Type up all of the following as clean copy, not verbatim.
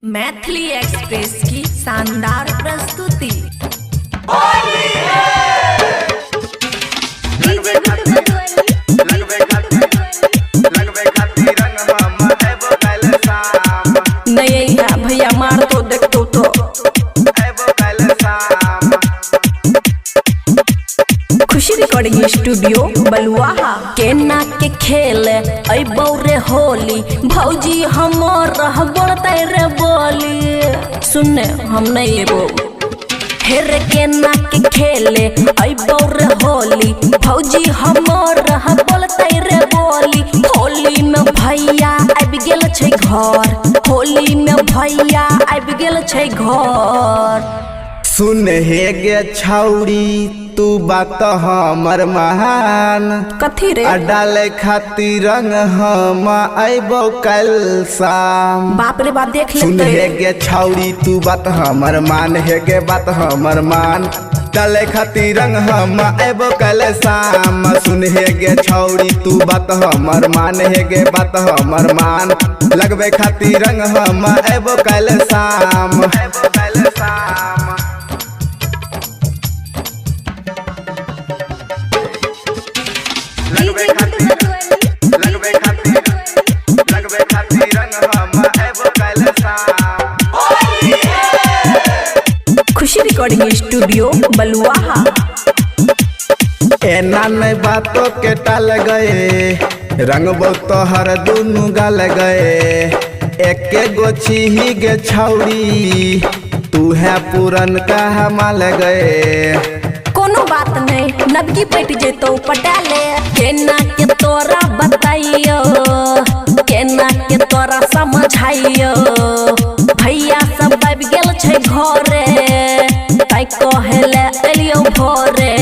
Maithili express की शानदार प्रस्तुति। नहीं भैया मार तो देख तो खुशी रिकॉर्डिंग स्टूडियो बलुआहा। केना के खेल बौरे होली भौजी हमर बोलते रे बोली सुनने हम नहीं एगो हेर केना के खेले बौरे होली भौजी हमर बोलते रे बोली। होली में भैया आबि गेल छै घर, होली में भैया आबि गेल छै घर। सुन हे गे छौड़ी तू बात हमर महान कथी रे डाले खातिर रंग हम अबो कल शाम। बाप रे बाप देख सुन हे गे छौड़ी तू बात हमर मान हे गे बात हमर मान डाले खातिर रंग हम अबो कल शाम। सुन हे गे छौड़ी तू बात हमर मान हे गे बात हमर मान लगबे खातिर रंग हम अबो कल शाम। खुशी रिकॉर्डिंग स्टूडियो बलुआहा। एना नहीं बातों के टाल गए रंग बहुत हर दुनु गाल गए। एक गोछी ही गे छौड़ी तू है पूरन का माल गए। कोनो बात नहीं नदगी पट जेतो पटाले। केना के तोरा बताइयो केना के तोरा समझाइयो भैया सब आबि गेल छै घरे ताई कहेले एलियो भोरे।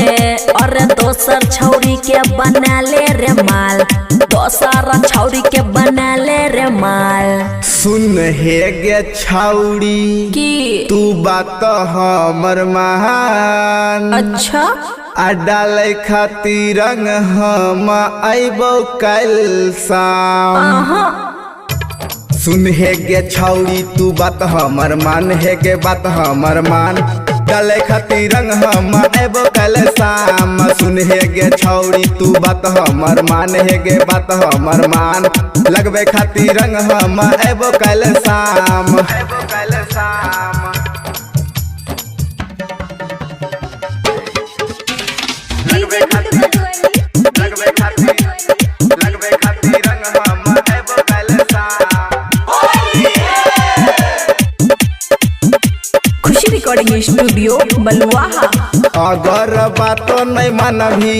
और दोसर छौरी के बना ले रे माल, दोसर छौरी के बना ले रे माल। सुन हे गे छौड़ी की तू बात हमर महान अच्छा डाले खातिर रंग हम अबो कल शाम। सुन हे गे छौड़ी तू बात हमर मान हे गे बात हमर मान डाले खातिर रंग हम अबो कल शाम। सुन हे गे छौड़ी तू बात हमर मान हे गे बात हमर मान लगबे खातिर रंग हम अबो कल शाम। खुशी रिकॉर्डिंग स्टूडियो बलुआहा। अगर बातो नहीं मानभी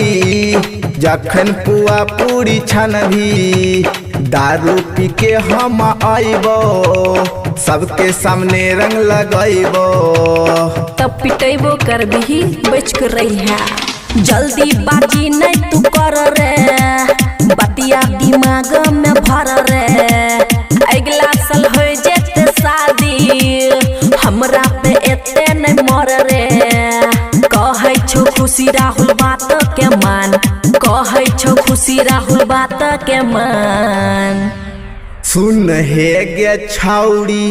जखन पुआ पूरी छनभी दारू पी के हम आइबो सबके सामने रंग लगैबो। तब पिटेबो कर भी बच कर रही है जल्दी बाजी नहीं तू कर रे बतिया दिमाग में भर रे। अगला साल हो जेते शादी हमरा पे एते नहीं मर रे। कहै छौ खुशी राहुल बात के मान, कहै छौ खुशी राहुल बात के मान। सुन हे गे छौड़ी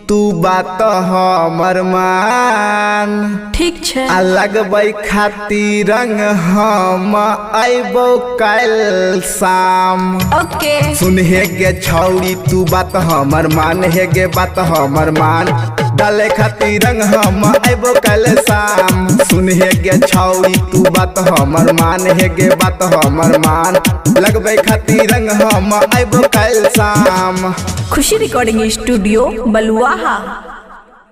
तू बात हमर मान ठीक छे लगबै खातिर रंग हम अबो कल शाम। ओके सुन हे गे छौड़ी तू बात हमर मान हे गे बात हमर मान डाले खातिर रंग हम अबो कल शाम। सुन हे गे छौड़ी तू बात हमर मान हे गे बात हमर मान लगबे खातिर रंग हम अबो कल शाम। खुशी रिकॉर्डिंग स्टूडियो बलुआहा।